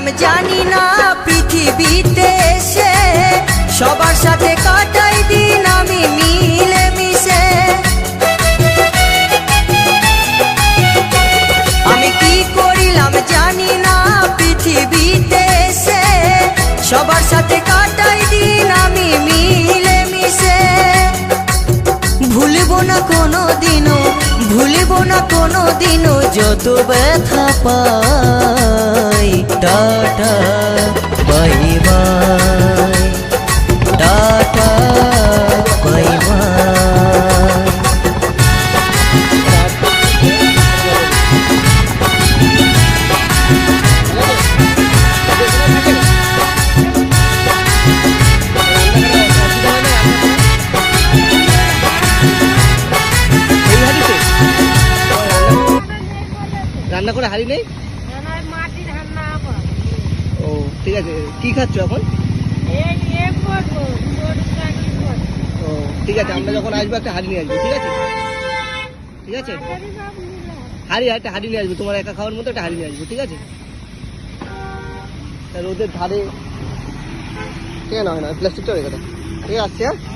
করিলাম জানি না পৃথিবীতে এসে সবার সাথে কাটাই দিন আমি মিলে মিশে। আমি কি করিলাম জানি না পৃথিবীতে এসে সবার সাথে কাটাই দিন আমি মিলে মিশে। ভুলবো না কোনো দিনও, ভুলবো না কোনো দিনও যত ব্যথা পাই। Tata bye bye, tata bye bye. রান্না করে হারি নেই? ও ঠিক আছে, কি খাচ্ছ এখন? ও ঠিক আছে, আমরা যখন আসবো একটা হাড়ি নিয়ে আসবো, ঠিক আছে? ঠিক আছে, একটা হাড়ি নিয়ে আসবো, তোমার একা খাওয়ার মতো একটা হাড়ি নিয়ে আসবো, ঠিক আছে? রোদের ধারে ঠিক আছে, না প্লাস্টিকটা রেখে দাও, ঠিক আছে? আসছে।